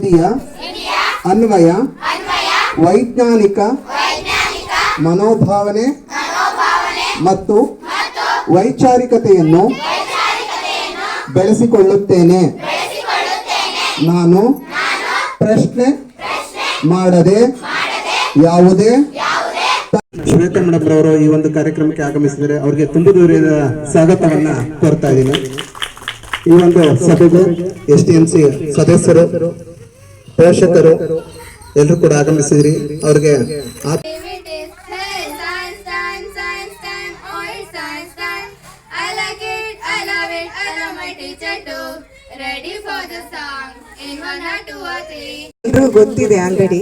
ವಿದ್ಯೆಯ ಅನ್ವಯ ವೈಜ್ಞಾನಿಕ ಮನೋಭಾವನೆ ಮತ್ತು ವೈಚಾರಿಕತೆಯನ್ನು ಬೆಳೆಸಿಕೊಳ್ಳುತ್ತೇನೆ. ನಾನು ಪ್ರಶ್ನೆ ಮಾಡದೆ ಯಾವುದೇ ಶ್ವೇತಾ ಮೇಡಮ್ ರವರು ಈ ಒಂದು ಕಾರ್ಯಕ್ರಮಕ್ಕೆ ಆಗಮಿಸಿದರೆ ಅವರಿಗೆ ತುಂಬುದೂರಿದ ಸ್ವಾಗತವನ್ನ ಕೋರ್ತಾ ಇದ್ದೀನಿ. ಈ ಒಂದು ಸಭೆಗೆ STMC ಸದಸ್ಯರು, ಪೋಷಕರು ಎಲ್ಲರೂ ಕೂಡ ಆಗಮಿಸಿದ್ರಿ. ಅವ್ರಿಗೆ ಎಲ್ರಿಗೂ ಗೊತ್ತಿದೆ ಆಲ್ರೆಡಿ.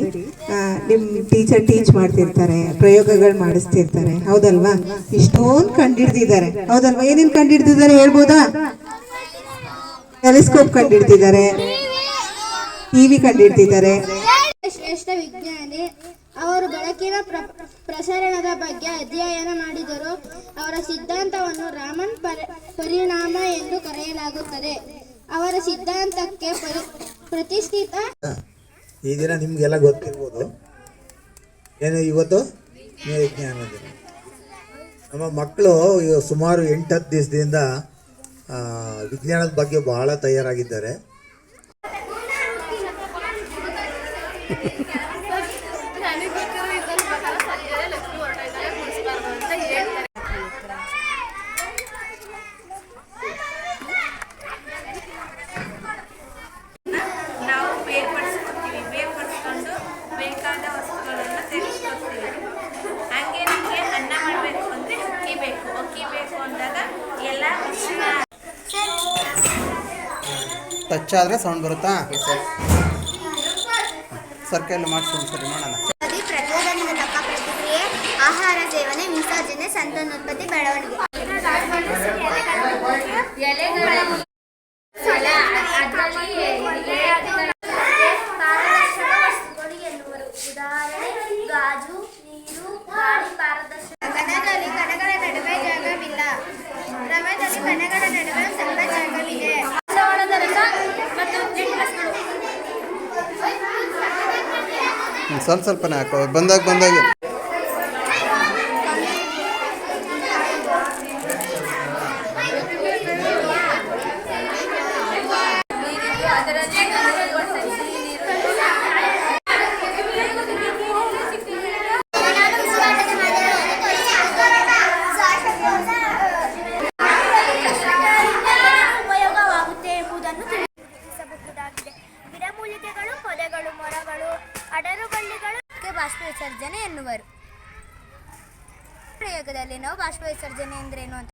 ನಿಮ್ ಟೀಚರ್ ಟೀಚ್ ಮಾಡ್ತಿರ್ತಾರೆ, ಪ್ರಯೋಗಗಳು ಮಾಡಿಸ್ತಿರ್ತಾರೆ, ಹೌದಲ್ವಾ? ಇಷ್ಟೊಂದು ಕಂಡಿಡ್ದಿದ್ದಾರೆ, ಹೌದಲ್ವಾ? ಏನೇನ್ ಕಂಡಿಡ್ದಿದ್ದಾರೆ ಹೇಳ್ಬೋದಾ? ಟೆಲಿಸ್ಕೋಪ್ ಕಂಡಿಡ್ತಿದ್ದಾರೆ, ಟಿವಿ ಕಂಡಿಡ್ತಿದ್ದಾರೆ. ಶ್ರೇಷ್ಠ ವಿಜ್ಞಾನಿ. ಅವರು ಬೆಳಕಿನ ಪ್ರಸರಣದ ಬಗ್ಗೆ ಅಧ್ಯಯನ ಮಾಡಿದರು. ಅವರ ಸಿದ್ಧಾಂತವನ್ನು ರಾಮನ್ ಪರಿಣಾಮ ಎಂದು ಕರೆಯಲಾಗುತ್ತದೆ. ಅವರ ಸಿದ್ಧಾಂತಕ್ಕೆ ಪ್ರತಿಷ್ಠಿತ. ಈ ದಿನ ನಿಮಗೆಲ್ಲ ಗೊತ್ತಿರ್ಬೋದು, ಏನು ಇವತ್ತು ವಿಜ್ಞಾನ ದಿನ. ನಮ್ಮ ಮಕ್ಕಳು ಸುಮಾರು 8-10 ದಿವಸದಿಂದ ವಿಜ್ಞಾನದ ಬಗ್ಗೆ ಬಹಳ ತಯಾರಾಗಿದ್ದಾರೆ. ಬೇಕಾದ ವಸ್ತುಗಳನ್ನು ತೆಗೆದುಕೊಳ್ತೀವಿ. ಹಾಗೆ ನಮಗೆ ಅನ್ನ ಮಾಡಬೇಕು ಅಂದರೆ ಅಕ್ಕಿ ಬೇಕು ಅಂದಾಗ ಎಲ್ಲ ಟಚ್ ಆದರೆ ಸೌಂಡ್ ಬರುತ್ತಾ? ಸರ್ಕಲ್ ಮಾಡಿಸ್ಕೊಂಡು ಸರಿ ಮಾಡೋಣ. ಪ್ರಚೋದನೆಗೆ ತಕ್ಕ ಪ್ರತಿಕ್ರಿಯೆ, ಆಹಾರ ಸೇವನೆ, ವಿಸರ್ಜನೆ, ಸಂತಾನೋತ್ಪತ್ತಿ, ಬೆಳವಣಿಗೆ. ಉದಾಹರಣೆ ಗಾಜು, ನೀರು, ಗಾಳಿ, ಪಾರದರ್ಶಕ. ಕಣದಲ್ಲಿ ಕಣಗಳ ನಡುವೆ ಜಾಗವಿಲ್ಲ. ದ್ರವದಲ್ಲಿ ಕಣಗಳ ನಡುವೆ ಸ್ವಲ್ಪ ಜಾಗವಿದೆ. ಸ್ವಲ್ಪನೇ ಹಾಕೋ, ಬಂದಾಗ ಉಪಯೋಗವಾಗುತ್ತೆ ಎಂಬುದನ್ನು ತಿಳಿಸಬಹುದಾಗಿದೆ. ಗಿಡಮೂಲಿಕೆಗಳು, ಪೊದೆಗಳು, ಮರಗಳು, ಅಡರುಬಳ್ಳಿಗಳು ಬಾಷ್ಪ ವಿಸರ್ಜನೆ ಎನ್ನುವರು. ಪ್ರಯೋಗದಲ್ಲಿ ನಾವು ಬಾಷ್ಪ ವಿಸರ್ಜನೆ ಎಂದ್ರೇನು ಅಂತ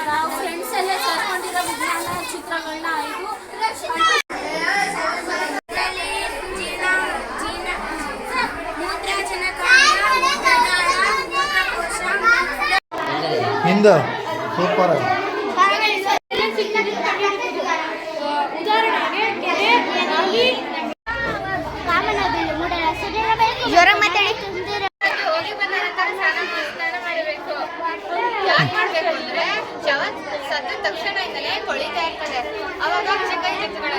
ನಾವು ಫ್ರೆಂಡ್ಸ್ ಎಲ್ಲ ಸೇರ್ಕೊಂಡಿರೋ ವಿಜ್ಞಾನ ಚಿತ್ರಗಳನ್ನ ಆಯ್ತು. ಹಿಂದ ಸೂಪರ್. ಜ್ವರ ಮಾತಾಡಿ ಹೋಗಿ ಬಂದ ನಂತರ ಸ್ನಾನ ಮಾಡಬೇಕು. ಯಾಕೆ ಮಾಡಬೇಕು ಅಂದರೆ ಶವ ಸತ್ತ ತಕ್ಷಣ ಇಂದಲೇ ಕೊಳಿತಾ ಇರ್ತದೆ. ಅವಾಗ ಕೈ ಜೊತೆಗಳ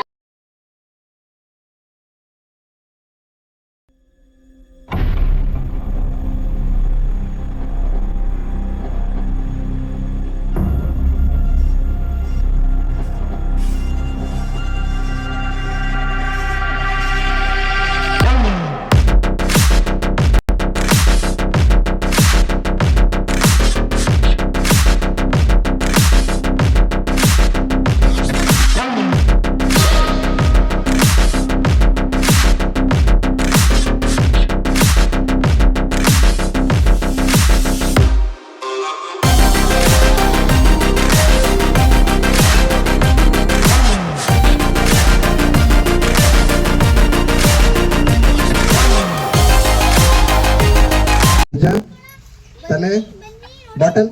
ತಲೆ ಬಾಟಲ್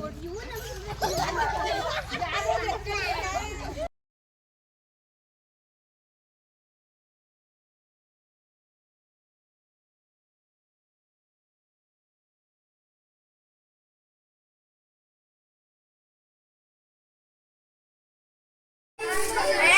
Yeah.